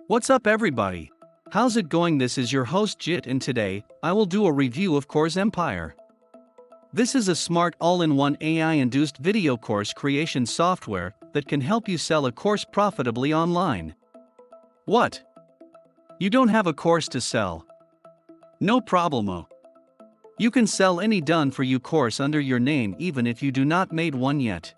What's up everybody? How's it going? This is your host Jit, and today, I will do a review of CoursEmpire. This is a smart all-in-one AI-induced video course creation software that can help you sell a course profitably online. What? You don't have a course to sell? No problemo. You can sell any done-for-you course under your name even if you do not made one yet.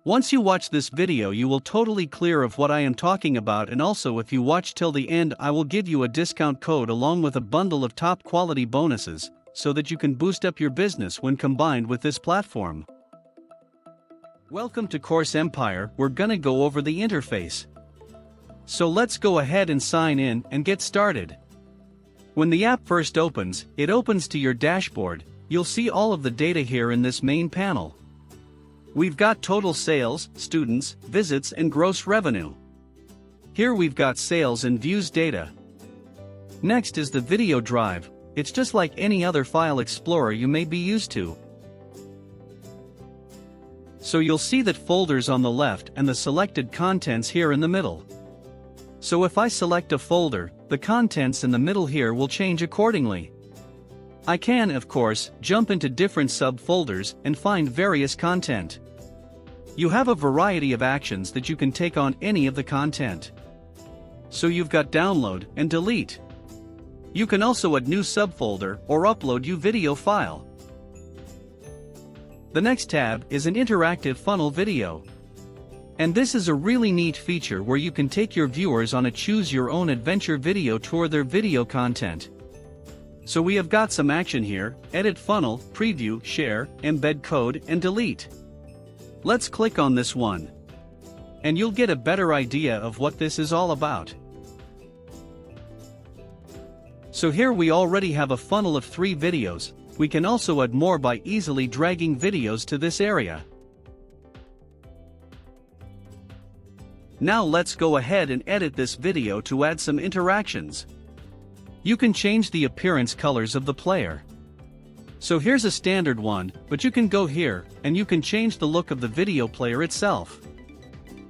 Once you watch this video you will totally clear of what I am talking about, and also if you watch till the end I will give you a discount code along with a bundle of top quality bonuses, so that you can boost up your business when combined with this platform. Welcome to CoursEmpire. We're gonna go over the interface. So let's go ahead and sign in and get started. When the app first opens, it opens to your dashboard. You'll see all of the data here in this main panel. We've got total sales, students, visits and gross revenue. Here we've got sales and views data. Next is the video drive. It's just like any other file explorer you may be used to. So you'll see that folders on the left and the selected contents here in the middle. So if I select a folder, the contents in the middle here will change accordingly. I can, of course, jump into different subfolders and find various content. You have a variety of actions that you can take on any of the content. So you've got download and delete. You can also add new subfolder or upload your video file. The next tab is an interactive funnel video. And this is a really neat feature where you can take your viewers on a choose-your-own adventure video tour their video content. So we have got some action here: edit funnel, preview, share, embed code, and delete. Let's click on this one. And you'll get a better idea of what this is all about. So here we already have a funnel of 3 videos. We can also add more by easily dragging videos to this area. Now let's go ahead and edit this video to add some interactions. You can change the appearance colors of the player. So here's a standard one, but you can go here, and you can change the look of the video player itself.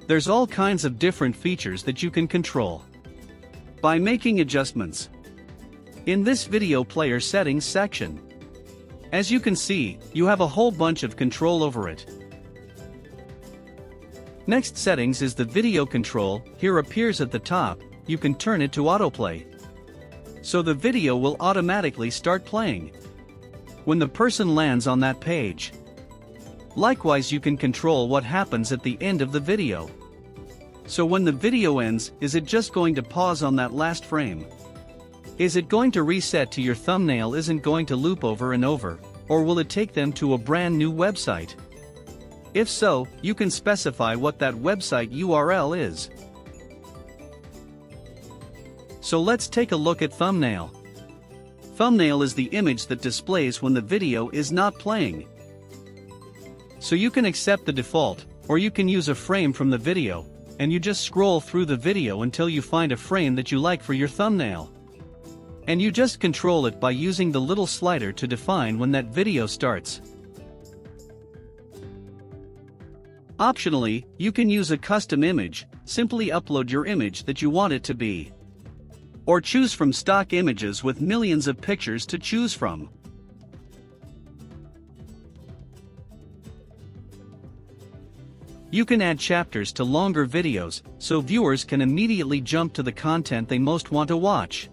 There's all kinds of different features that you can control by making adjustments in this video player settings section. As you can see, you have a whole bunch of control over it. Next settings is the video control. Here appears at the top. You can turn it to autoplay, so the video will automatically start playing when the person lands on that page. Likewise, you can control what happens at the end of the video. So when the video ends, is it just going to pause on that last frame? Is it going to reset to your thumbnail? Isn't going to loop over and over? Or will it take them to a brand new website? If so, you can specify what that website URL is. So let's take a look at thumbnail. Thumbnail is the image that displays when the video is not playing. So you can accept the default, or you can use a frame from the video, and you just scroll through the video until you find a frame that you like for your thumbnail. And you just control it by using the little slider to define when that video starts. Optionally, you can use a custom image. Simply upload your image that you want it to be, or choose from stock images with millions of pictures to choose from. You can add chapters to longer videos, so viewers can immediately jump to the content they most want to watch.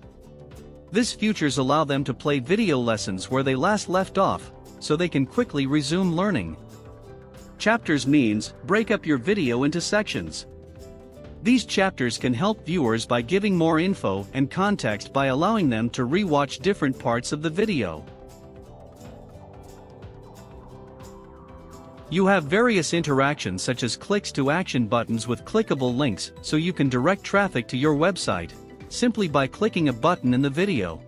This features allow them to play video lessons where they last left off, so they can quickly resume learning. Chapters means break up your video into sections. These chapters can help viewers by giving more info and context by allowing them to re-watch different parts of the video. You have various interactions such as clicks to action buttons with clickable links, so you can direct traffic to your website simply by clicking a button in the video.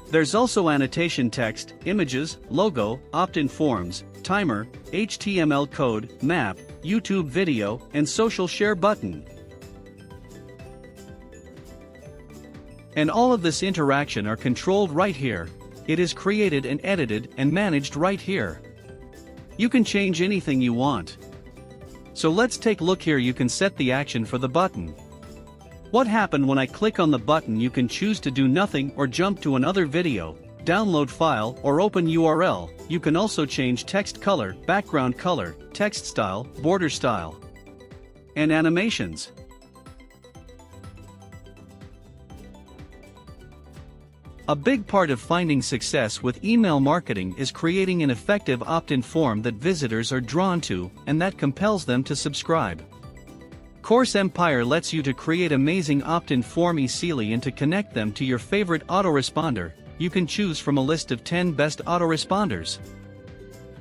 There's also annotation text, images, logo, opt-in forms, timer, HTML code, map, YouTube video, and social share button. And all of this interaction are controlled right here. It is created and edited and managed right here. You can change anything you want. So let's take a look here. You can set the action for the button. What happened when I click on the button? You can choose to do nothing or jump to another video, download file or open URL. You can also change text color, background color, text style, border style, and animations. A big part of finding success with email marketing is creating an effective opt-in form that visitors are drawn to and that compels them to subscribe. CoursEmpire lets you to create amazing opt-in form easily and to connect them to your favorite autoresponder. You can choose from a list of 10 best autoresponders.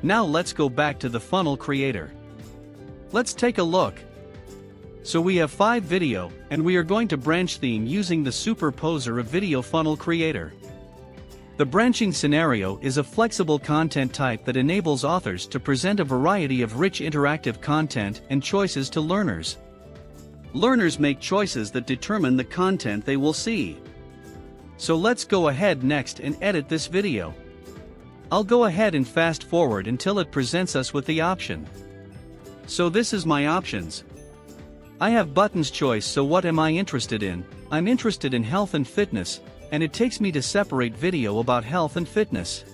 Now let's go back to the funnel creator. Let's take a look. So we have 5 video, and we are going to branch theme using the superposer of video funnel creator. The branching scenario is a flexible content type that enables authors to present a variety of rich interactive content and choices to learners. Learners make choices that determine the content they will see. So let's go ahead next and edit this video. I'll go ahead and fast forward until it presents us with the option. So this is my options. I have buttons choice, so what am I interested in? I'm interested in health and fitness, and it takes me to separate video about health and fitness.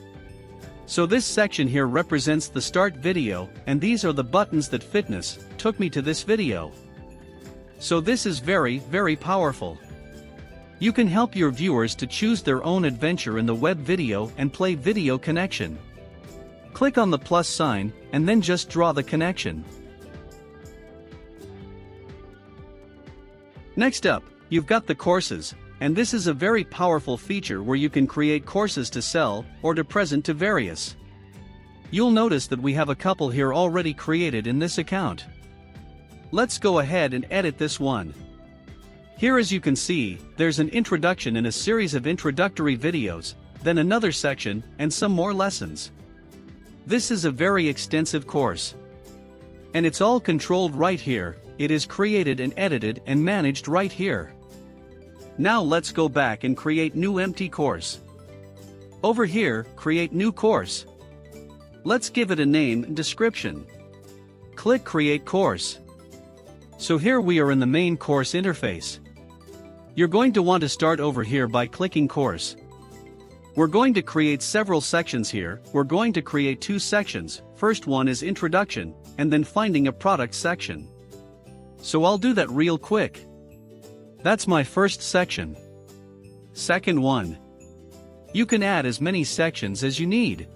So this section here represents the start video, and these are the buttons that fitness took me to this video. So this is very, very powerful. You can help your viewers to choose their own adventure in the web video and play video connection. Click on the plus sign, and then just draw the connection. Next up, you've got the courses, and this is a very powerful feature where you can create courses to sell or to present to various. You'll notice that we have a couple here already created in this account. Let's go ahead and edit this one. Here, as you can see, there's an introduction and a series of introductory videos, then another section, and some more lessons. This is a very extensive course. And it's all controlled right here. It is created and edited and managed right here. Now let's go back and create new empty course. Over here, create new course. Let's give it a name and description. Click Create Course. So here we are in the main course interface. You're going to want to start over here by clicking Course. We're going to create several sections here. We're going to create 2 sections. First one is Introduction, and then Finding a Product section. So I'll do that real quick. That's my first section. Second one. You can add as many sections as you need.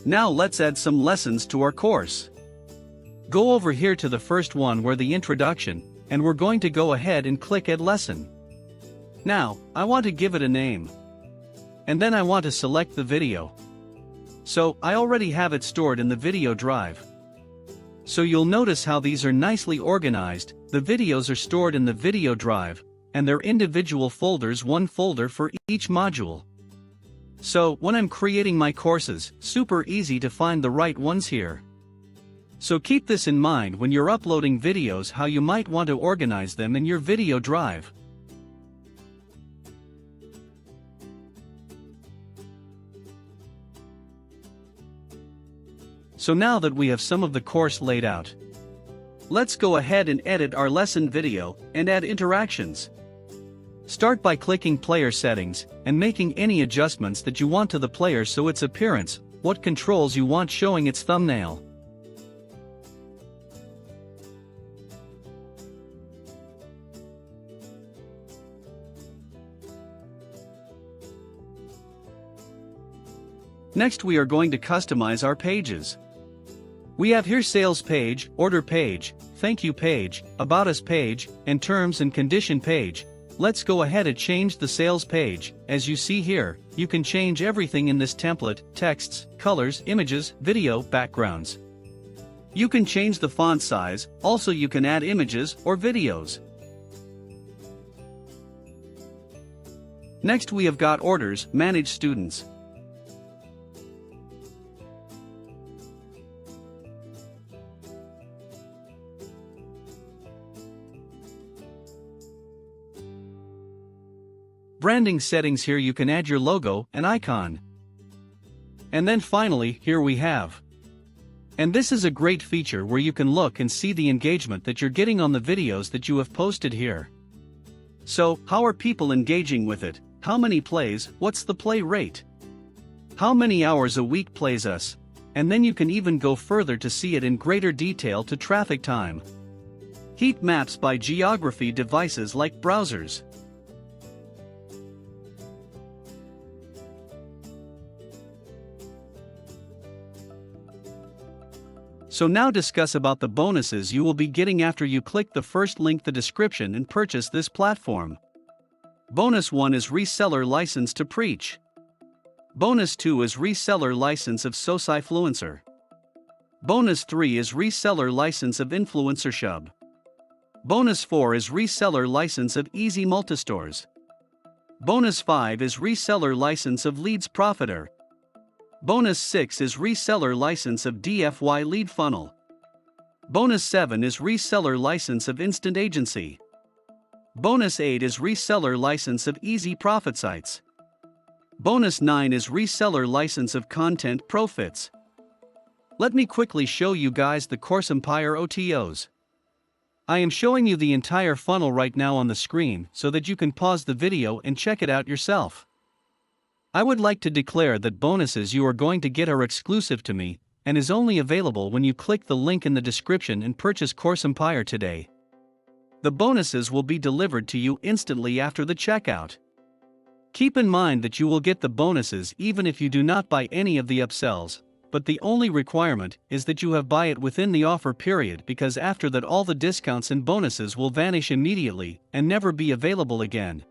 Now let's add some lessons to our course. Go over here to the first one where the introduction, and we're going to go ahead and click Add Lesson. Now, I want to give it a name. And then I want to select the video. So, I already have it stored in the video drive. So you'll notice how these are nicely organized. The videos are stored in the video drive, and they're individual folders, one folder for each module. So, when I'm creating my courses, super easy to find the right ones here. So keep this in mind when you're uploading videos, how you might want to organize them in your video drive. So now that we have some of the course laid out, let's go ahead and edit our lesson video and add interactions. Start by clicking Player Settings and making any adjustments that you want to the player, so its appearance, what controls you want showing its thumbnail. Next we are going to customize our pages. We have here Sales page, Order page, Thank you page, About Us page, and Terms and Condition page. Let's go ahead and change the Sales page. As you see here, you can change everything in this template: texts, colors, images, video, backgrounds. You can change the font size, also you can add images or videos. Next we have got Orders, Manage Students. Branding settings. Here you can add your logo and icon. And then finally, here we have. And this is a great feature where you can look and see the engagement that you're getting on the videos that you have posted here. So, how are people engaging with it? How many plays? What's the play rate? How many hours a week plays us? And then you can even go further to see it in greater detail to traffic time. Heat maps by geography devices like browsers. So now discuss about the bonuses you will be getting after you click the first link in the description and purchase this platform. Bonus 1 is reseller license to Preach. Bonus 2 is reseller license of SociFluencer. Bonus 3 is reseller license of InfluencerShub. Bonus 4 is reseller license of Easy Multistores. Bonus 5 is reseller license of Leads Profiter. Bonus 6 is reseller license of DFY Lead Funnel. Bonus 7 is reseller license of Instant Agency. Bonus 8 is reseller license of Easy Profit Sites. Bonus 9 is reseller license of Content Profits. Let me quickly show you guys the CoursEmpire OTOs. I am showing you the entire funnel right now on the screen so that you can pause the video and check it out yourself. I would like to declare that bonuses you are going to get are exclusive to me and is only available when you click the link in the description and purchase CoursEmpire today. The bonuses will be delivered to you instantly after the checkout. Keep in mind that you will get the bonuses even if you do not buy any of the upsells, but the only requirement is that you have buy it within the offer period, because after that all the discounts and bonuses will vanish immediately and never be available again.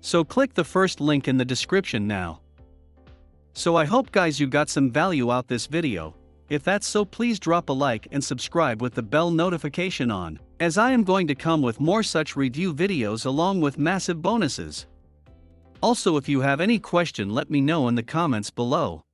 So click the first link in the description now. So I hope guys you got some value out this video. If that's so, please drop a like and subscribe with the bell notification on, as I am going to come with more such review videos along with massive bonuses. Also, if you have any question, let me know in the comments below.